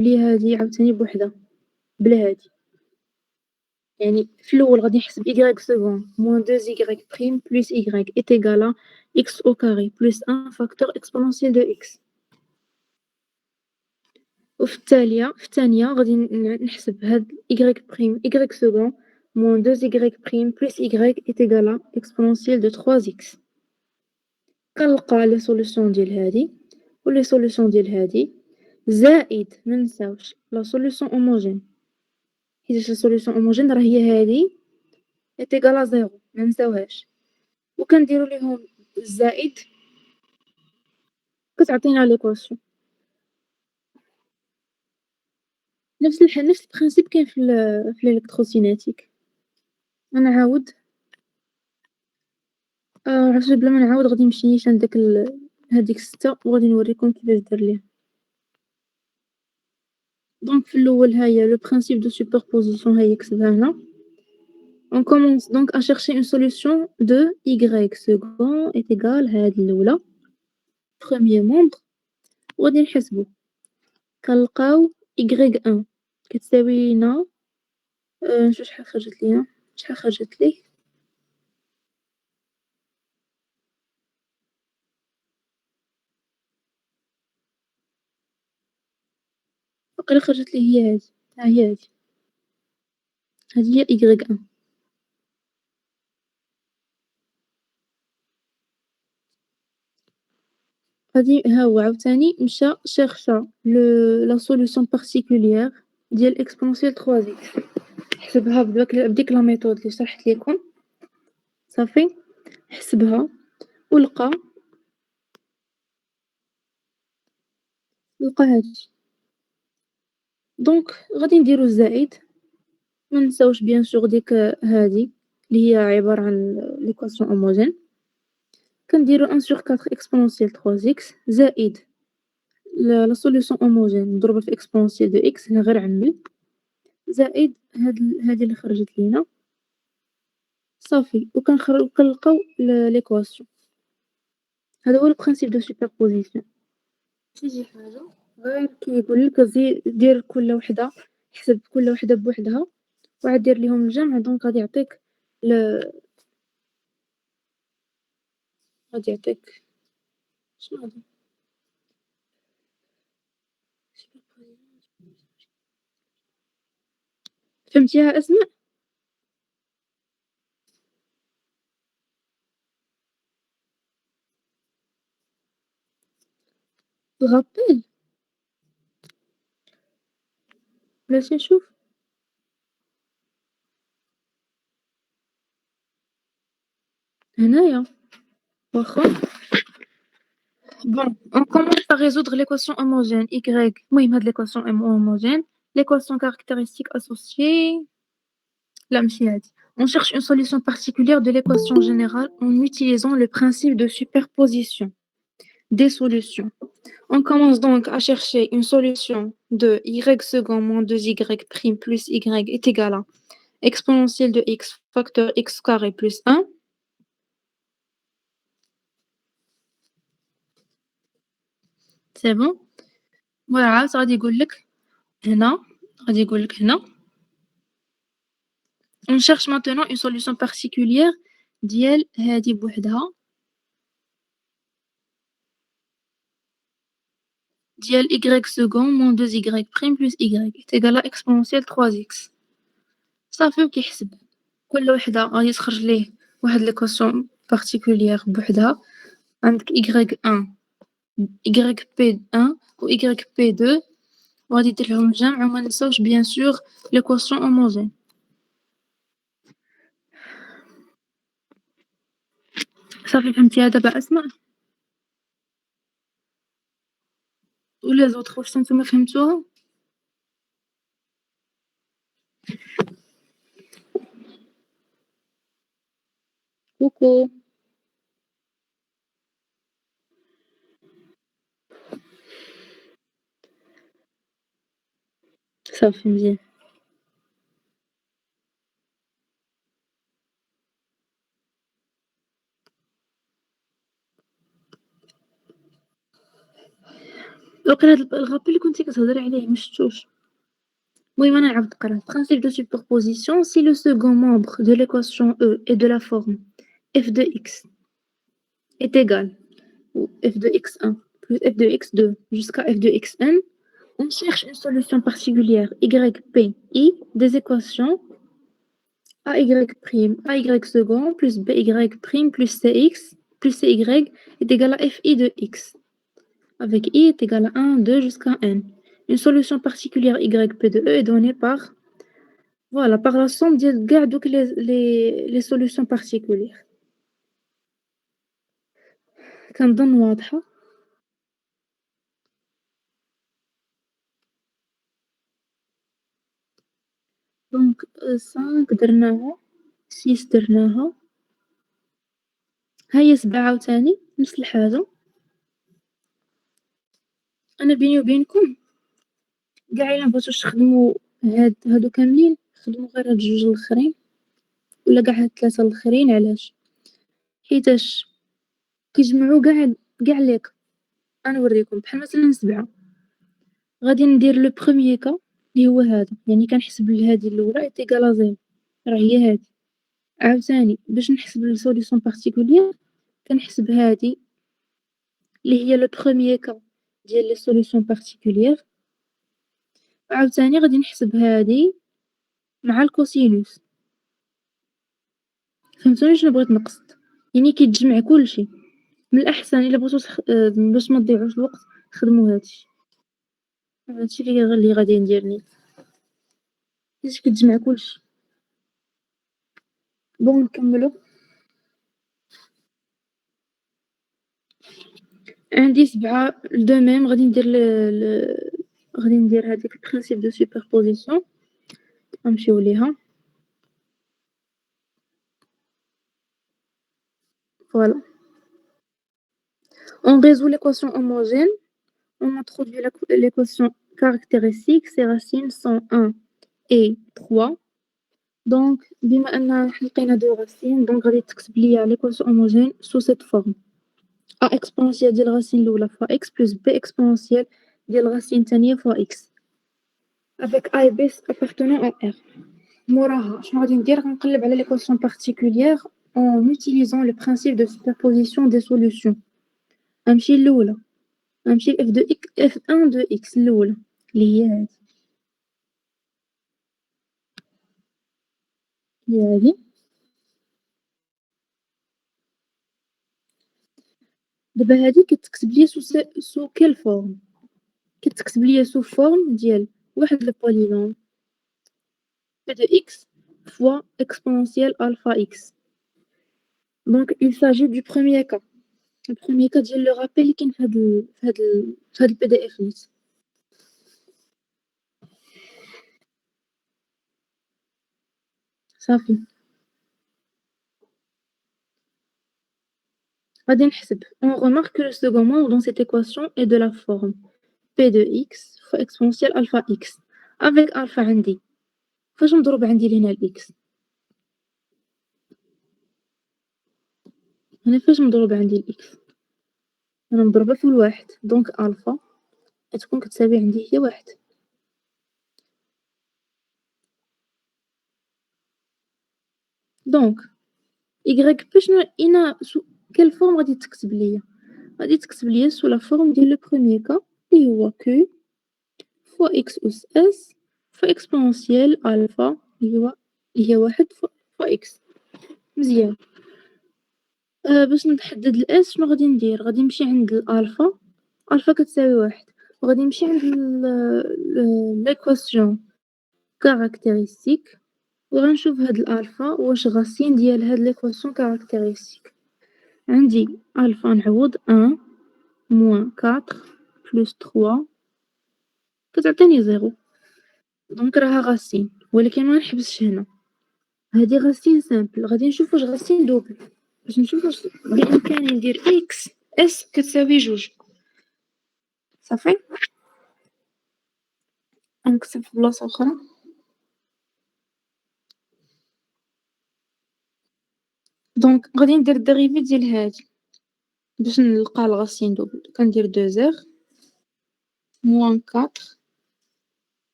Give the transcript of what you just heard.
لي هادي عاوتاني بوحدها بلا هادي، يعني في الأول غادي نحسب y second moins 2y prime plus y est égal à x au carré plus 1 facteur exponentiel de x. وفي الثانية غادي نحسب هاد y prime y second moins 2y prime plus y est égal à exponentiel de 3x. كنلقى لي سوليوشن ديال هادي و لي سوليوشن ديال هادي زائد منساوش لا سوليوشن هوموجين، حيت لا سوليوشن هوموجين راه هي هادي est égal à 0 منساوهاش، و كنديرو ليهم الزائد كتعطينا ليكواسيون. نفس البرانسيپ كاين في الالكتروسيناتيك. غنعاود عرفتي بلا ما نعاود غادي نمشي نيشان هاديك 6 وغادي نوريكم كيفاش دار ليها. دونك في الأول ها هي لو برانسيپ دو سوبربوزيسيون ها هي كتبها هنا. On commence donc à chercher une solution de y second est égal هاد الأولى premier membre وغادي نحسبو كنلقاو y1 كتساوي لينا نشوف شحال خرجت لينا شحال خرجت لي وقيلا خرجت لي هي هادي ها هي هادي هي y1 غادي ها هو عاوتاني مشى شيرشا لا سوليوشن بارتيكوليير ديال اكسبونونسيال 3x حسبها بديك لا ميثود اللي شرحت لكم صافي حسبها ولقى هادشي. دونك غادي نديرو الزائد منساوش بيان سور ديك هادي اللي هي عبارة عن ليكواسيون هوموجين كنديرو 1 sur 4 exponentielle 3x زائد لا سوليوشن هوموجين مضروبة في exponentielle de x هنا غير عمل زائد هادي اللي خرجت لينا صافي وكنلقاو ليكواسيون. هذا هو البرانسيپ دو سوبربوزيسيون. شي حاجة غير كيقولك دير كل وحدة حسب كل وحدة بوحدها وعاد دير ليهم الجمع دونك غادي يعطيك شنو هذا فهمتيها أسماء؟ تغابيل بلاتي نشوف هنايا واخا bon on commence par résoudre l'équation homogène y المهم هاد l'équation homogène l'équation caractéristique associée لا ماشي هادي on cherche une solution particulière de l'équation générale en utilisant le principe de superposition des solutions. On commence donc à chercher une solution de y second moins 2y prime plus y est égal à exponentielle de x facteur x carré plus 1. C'est bon. voilà غادي يقولك هنا on cherche maintenant une solution particulière ديال هادي بوحدها ديال y second moins 2y prime plus y est égal à exponentielle 3x. صافي وكيحسب كل وحدة غادي تخرج ليه واحد ليكواسيون بارتيكوليير بوحدها عندك y1 yp1 و yp2 وغادي دير لهم الجمع وما ننساوش بيان سور ليكواسيون هوموجين. صافي فهمتيها دابا أسماء ولا زوطخ واش نتوما فهمتوها؟ كوكو صافي مزيان. وقيلا هاد الغابي اللي كنتي كتهضري عليه مشفتوش. المهم أنا نعاود نقراه. Principe de superposition: si le second membre de l'équation E est de la forme f de x est égal ou f de x1 plus f de x2 jusqu'à f de xn, on cherche une solution particulière ypi des équations ay prime ay second plus by prime plus cx plus cy est égal à fi de x, avec i est égal à 1, 2 jusqu'à n. Une solution particulière yp de e est donnée par, voilà, par la somme de donc les solutions particulières. كنظن واضحة. دونك 5 درناها، 6 درناها، ها هي 7 عاوتاني نفس الحاجة. أنا بيني وبينكم كاع إلا مبغيتوش تخدمو هادو كاملين خدمو غير هاد الجوج الآخرين ولا كاع هاد 3 الآخرين. علاش؟ حيتاش كيجمعو كاع ليك. أنا نوريكم بحال مثلا 7 غادي ندير لو بخوميي كا لي هو هذا، يعني كنحسب هادي الأولى إيت إيكال à 0 راه هي هادي. عاوتاني باش نحسب السوليسيون بارتيكولير كنحسب هادي لي هي لو بخوميي كا ديال لي سوليسيون بارتيكولير، وعاوتاني غادي نحسب هادي مع الكوسينوس. فهمتوني شنو بغيت نقصد؟ يعني كيتجمع كلشي. من الأحسن إلا بغيتو باش ما تضيعوش الوقت خدمو هادشي. هادشي اللي غادي ندير نيت حيت كتجمع كلشي. بون نكملو. عندي 7 دو ميم غادي ندير غادي ندير هاديك البرينسيپ دو سوبربوزيسيون غنمشيو ليها. Voilà. On résout l'équation homogène. On introduit l'équation caractéristique. Ses racines sont 1 et 3. Donc, بما أن لقينا دو racines, donc غادي تكتب ليا l'équation homogène sous cette forme: a exponentielle ديال الرacine الأولى fois x plus b exponentielle ديال الرacine الثانية fois x avec a et b appartenant à R. موراها شنو غادي ندير؟ غنقلب على l'équation particulière en utilisant le principe de superposition des solutions. غنمشي للأولى، غنمشي f de x f1 de x الأولى اللي هي هادي، هي هادي. دابا هادي كتكتب ليا سو كيل فورم؟ كتكتب ليا سو فورم ديال واحد البولينوم p de x fois exponentielle alpha x. Donc il s'agit du premier cas. Le premier cas ديال le rappel اللي كاين في هاد الPDF نيت. صافي غادي نحسب. On remarque que le second membre dans cette équation est de la forme p de x fois exponentielle alpha x. Avec alpha عندي فاش مضروب عندي لهنا الإكس؟ هنا فاش مضروب عندي الإكس؟ أنا مضروبة في الواحد، دونك ألفا غتكون كتساوي عندي هي واحد. دونك إيكغيك بي شنو إنا كال فورم غادي تكتب ليا؟ غادي تكتب ليا سو لا فورم ديال لو بروميي كا اللي هو كيو فوا إكس أس إس فوا إكسبونونسيال ألفا اللي هي واحد فوا إكس. مزيان. باش نحدد الإس شنو غادي ندير؟ غادي نمشي عند الألفا، ألفا كتساوي واحد، وغادي نمشي عند l'équation caractéristique وغنشوف هاد الألفا واش غاسين ديال هاد l'équation caractéristique. عندي ألفا نعوض 1 moins 4 plus 3 كتعطيني 0. دونك راها غاسين، ولكن منحبسش هنا، هادي غاسين سامبل. غادي نشوف واش غاسين دوبل باش نشوف واش بإمكاني ندير إكس إس كتساوي جوج. صافي غنكتب في بلاصة أخرى. دونك غادي ندير الديريفي ديال هادي باش نلقى الغاسين دوبل. كندير 2 زيغ moins 4